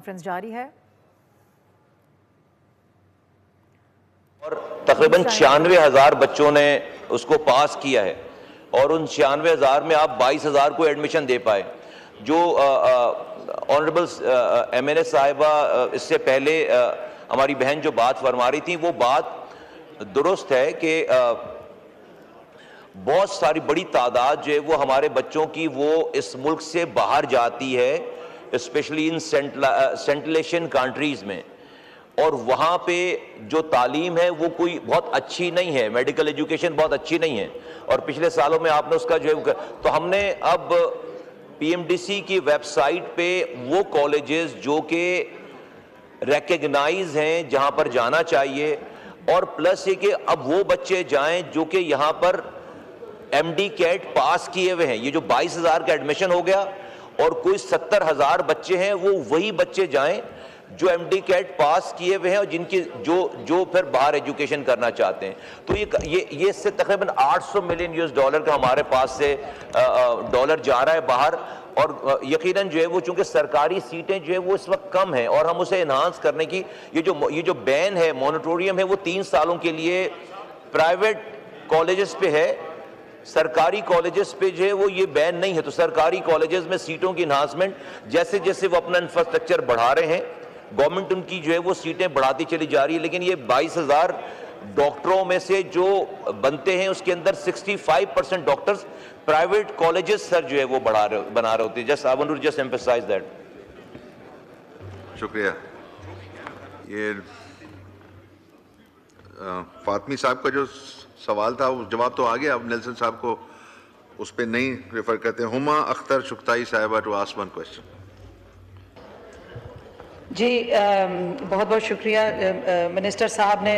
Conference जारी है और तकरीबन 96,000 बच्चों ने उसको पास किया है और उन 96,000 में आप 22,000 को एडमिशन दे पाए। जो ऑनरेबल MNA साहिबा इससे पहले हमारी बहन जो बात फरमा रही थी वो बात दुरुस्त है कि बहुत सारी बड़ी तादाद जो है वो हमारे बच्चों की वो इस मुल्क से बाहर जाती है, specially in central Asian countries में, और वहाँ पे जो तालीम है वो कोई बहुत अच्छी नहीं है, मेडिकल एजुकेशन बहुत अच्छी नहीं है। और पिछले सालों में आपने उसका जो है तो हमने अब PMDC की वेबसाइट पे वो कॉलेजेस जो कि रिकग्नाइज हैं जहाँ पर जाना चाहिए, और प्लस ये कि अब वो बच्चे जाएं जो कि यहाँ पर MD कैट पास किए हुए हैं। ये जो 22,000 का एडमिशन हो गया और कोई 70,000 बच्चे हैं, वो वही बच्चे जाएं जो MD कैट पास किए हुए हैं और जिनकी जो फिर बाहर एजुकेशन करना चाहते हैं। तो ये इससे तकरीबन $800 मिलियन का हमारे पास से डॉलर जा रहा है बाहर। और यकीनन जो है वो चूंकि सरकारी सीटें जो है वो इस वक्त कम है और हम उसे इन्हांस करने की ये जो बैन है, मॉनिटोरियम है, वो 3 सालों के लिए प्राइवेट कॉलेजेस पे है, सरकारी कॉलेजेस पे जो है वो ये बैन नहीं है। तो सरकारी कॉलेजेस में सीटों की इन्हांसमेंट जैसे जैसे वो अपना इंफ्रास्ट्रक्चर बढ़ा रहे हैं, गवर्नमेंट उनकी जो है वो सीटें बढ़ाती चली जा रही है। लेकिन ये 22,000 डॉक्टरों में से जो बनते हैं उसके अंदर 65% डॉक्टर्स प्राइवेट कॉलेजेस सर जो है वो बना रहे होते हैं। Just I want to just emphasize that. शुक्रिया। ये फातमी साहब का जो सवाल था वो जवाब तो आ गया। अब नेल्सन साहब को उस पर नहीं रेफर करते। हुमा अख्तर शुक्ताई साहिबा टू आस्क वन क्वेश्चन। जी बहुत बहुत शुक्रिया। मिनिस्टर साहब ने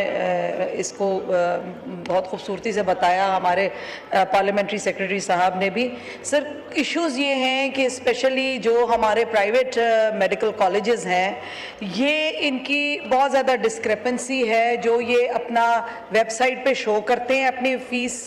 इसको बहुत खूबसूरती से बताया, हमारे पार्लियामेंट्री सेक्रेटरी साहब ने भी। सर इश्यूज़ ये हैं कि स्पेशली जो हमारे प्राइवेट मेडिकल कॉलेजेस हैं, ये इनकी बहुत ज़्यादा डिस्क्रिपेंसी है जो ये अपना वेबसाइट पे शो करते हैं, अपनी फ़ीस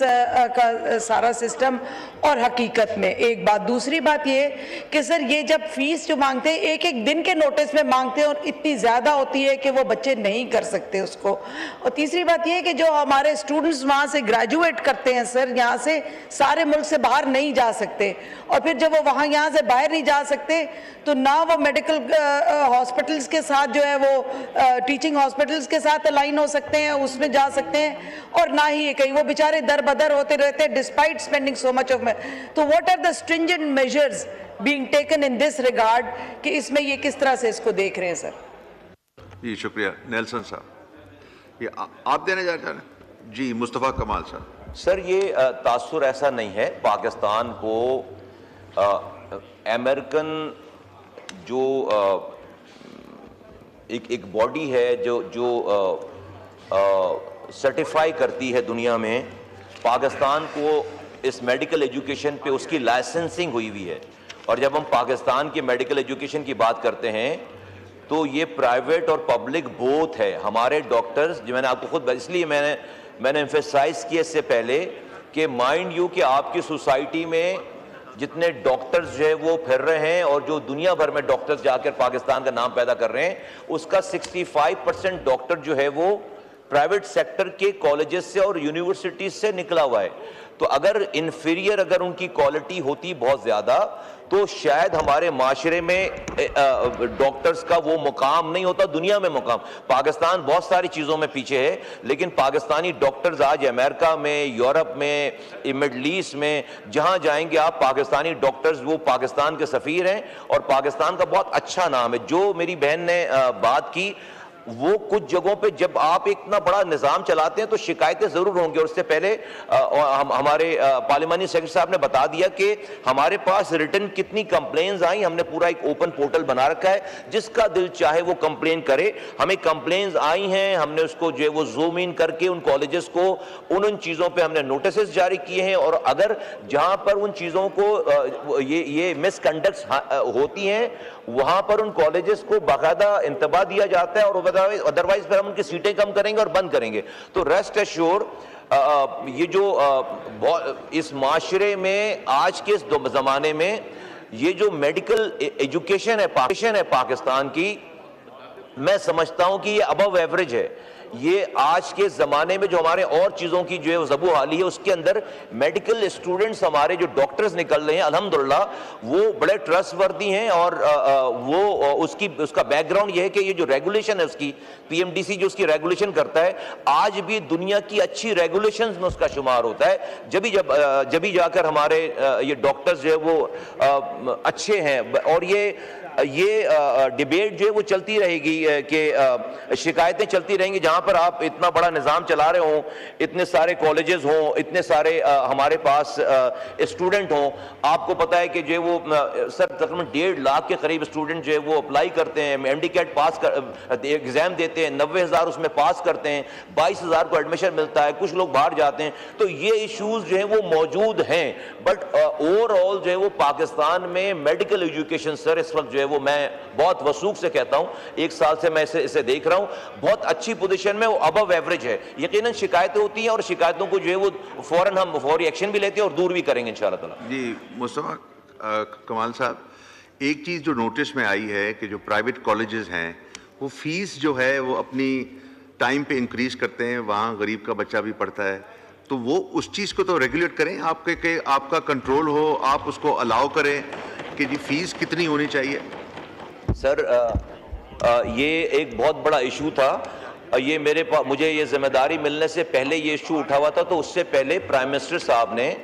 का सारा सिस्टम और हकीकत में एक बात। दूसरी बात ये कि सर ये जब फ़ीस जो मांगते हैं एक एक दिन के नोटिस में मांगते हैं और इतनी ज़्यादा होती है कि वो बच्चे नहीं कर सकते उसको। और तीसरी बात ये कि जो हमारे स्टूडेंट्स वहाँ से ग्रेजुएट करते हैं सर, यहाँ से सारे मुल्क से बाहर नहीं जा सकते, और फिर जब वो वहाँ यहाँ से बाहर नहीं जा सकते तो ना वो मेडिकल हॉस्पिटल्स के साथ जो है वो टीचिंग हॉस्पिटल्स के साथ अलाइन हो सकते हैं, उसमें जा सकते हैं, और ना ही कहीं वो बेचारे दर बदर होते रहते हैं despite spending so much of money. तो what are the stringent measures being taken in this regard कि इसमें ये किस तरह से इसको देख रहे हैं सर? जी शुक्रिया। नेल्सन साहब ये आप देने जा रहे हैं? जी मुस्तफ़ा कमाल साहब। सर ये तासुर ऐसा नहीं है। पाकिस्तान को अमेरिकन जो एक बॉडी है जो सर्टिफाई करती है दुनिया में पाकिस्तान को इस मेडिकल एजुकेशन पे, उसकी लाइसेंसिंग हुई हुई है। और जब हम पाकिस्तान के मेडिकल एजुकेशन की बात करते हैं तो ये प्राइवेट और पब्लिक बोथ है। हमारे डॉक्टर्स, जो मैंने आपको खुद, इसलिए मैंने एम्फेसाइज किया इससे पहले कि माइंड यू कि आपकी सोसाइटी में जितने डॉक्टर्स जो है वो फिर रहे हैं और जो दुनिया भर में डॉक्टर्स जाकर पाकिस्तान का नाम पैदा कर रहे हैं, उसका 65% डॉक्टर जो है वो प्राइवेट सेक्टर के कॉलेजेस से और यूनिवर्सिटीज से निकला हुआ है। तो अगर इन्फीरियर अगर उनकी क्वालिटी होती बहुत ज़्यादा तो शायद हमारे माशरे में डॉक्टर्स का वो मुकाम नहीं होता दुनिया में मुकाम। पाकिस्तान बहुत सारी चीज़ों में पीछे है, लेकिन पाकिस्तानी डॉक्टर्स आज अमेरिका में, यूरोप में, मिडल ईस्ट में जहाँ जाएंगे आप, पाकिस्तानी डॉक्टर्स वो पाकिस्तान के सफ़ीर हैं और पाकिस्तान का बहुत अच्छा नाम है। जो मेरी बहन ने बात की, वो कुछ जगहों पे जब आप इतना बड़ा निज़ाम चलाते हैं तो शिकायतें ज़रूर होंगी। और उससे पहले हमारे पार्लियामानी सेक्रेटरी साहब ने बता दिया कि हमारे पास रिटन कितनी कंप्लेंट्स आई। हमने पूरा एक ओपन पोर्टल बना रखा है, जिसका दिल चाहे वो कंप्लेन करे। हमें कंप्लेंट्स आई हैं, हमने उसको जो है वो जूम इन करके उन कॉलेजेस को उन चीज़ों पर हमने नोटिस जारी किए हैं। और अगर जहाँ पर उन चीज़ों को ये मिसकंडक्ट होती हैं वहाँ पर उन कॉलेजेस को बाकायदा इंतबा दिया जाता है, और अदरवाइज फिर हम उनकी सीटें कम करेंगे और बंद करेंगे। तो रेस्ट एश्योर ये जो इस माशरे में आज के इस ज़माने में ये जो मेडिकल एजुकेशन है पाकिस्तान की, मैं समझता हूं कि ये अबव एवरेज है। ये आज के ज़माने में जो हमारे और चीज़ों की जो है ज़बू हाली है, उसके अंदर मेडिकल स्टूडेंट्स हमारे जो डॉक्टर्स निकल रहे हैं अल्हम्दुलिल्लाह वो बड़े ट्रस्टवर्दी हैं। और वो उसका बैकग्राउंड ये है कि ये जो रेगुलेशन है उसकी, पीएमडीसी जो उसकी रेगुलेशन करता है, आज भी दुनिया की अच्छी रेगुलेशंस में उसका शुमार होता है। जब भी जाकर हमारे ये डॉक्टर्स जो है वो अच्छे हैं। और ये डिबेट जो है वो चलती रहेगी कि शिकायतें चलती रहेंगी। जहां पर आप इतना बड़ा निज़ाम चला रहे हों, इतने सारे कॉलेजेस हों, इतने सारे हमारे पास स्टूडेंट हों, आपको पता है कि जो वो सर तकरीबन 1.5 लाख के करीब स्टूडेंट जो है वो अप्लाई करते हैं, एमडीकैट पास कर एग्ज़ाम देते हैं, 90,000 उसमें पास करते हैं, 22,000 को एडमिशन मिलता है, कुछ लोग बाहर जाते हैं। तो ये इशूज़ जो हैं वो मौजूद हैं। बट ओवरऑल जो है वो पाकिस्तान में मेडिकल एजुकेशन सर इस वक्त जो है वो मैं बहुत वसूख से कहता हूं, 1 साल से मैं इसे देख रहा हूं, बहुत अच्छी पोजीशन में, वो अबव एवरेज है। यकीनन शिकायतें होती हैं और शिकायतों को जो है वो फौरन हम फौरी एक्शन भी लेते हैं और दूर भी करेंगे इंशाअल्लाह ताला। जी मुस्तफा कमाल साहब, एक चीज़ जो नोटिस में आई है कि जो प्राइवेट कॉलेजेस हैं वो फीस जो है वो अपनी टाइम पे इंक्रीज करते हैं, वहाँ गरीब का बच्चा भी पढ़ता है, तो वो उस चीज़ को तो रेगुलेट करें, आपका कंट्रोल हो, आप उसको अलाउ करें कि जी फीस कितनी होनी चाहिए। सर ये एक बहुत बड़ा इशू था। ये मुझे ये जिम्मेदारी मिलने से पहले ये इशू उठा हुआ था। तो उससे पहले प्राइम मिनिस्टर साहब ने,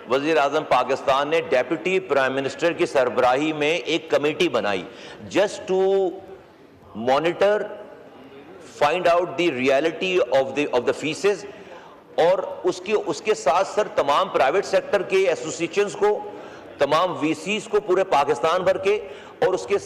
वज़ीर आज़म पाकिस्तान ने डेप्यूटी प्राइम मिनिस्टर की सरबराही में एक कमेटी बनाई just to monitor, find out the reality of the fees. और उसके साथ सर तमाम प्राइवेट सेक्टर के एसोसिएशंस को, तमाम वीसीज को पूरे पाकिस्तान भर के, और उसके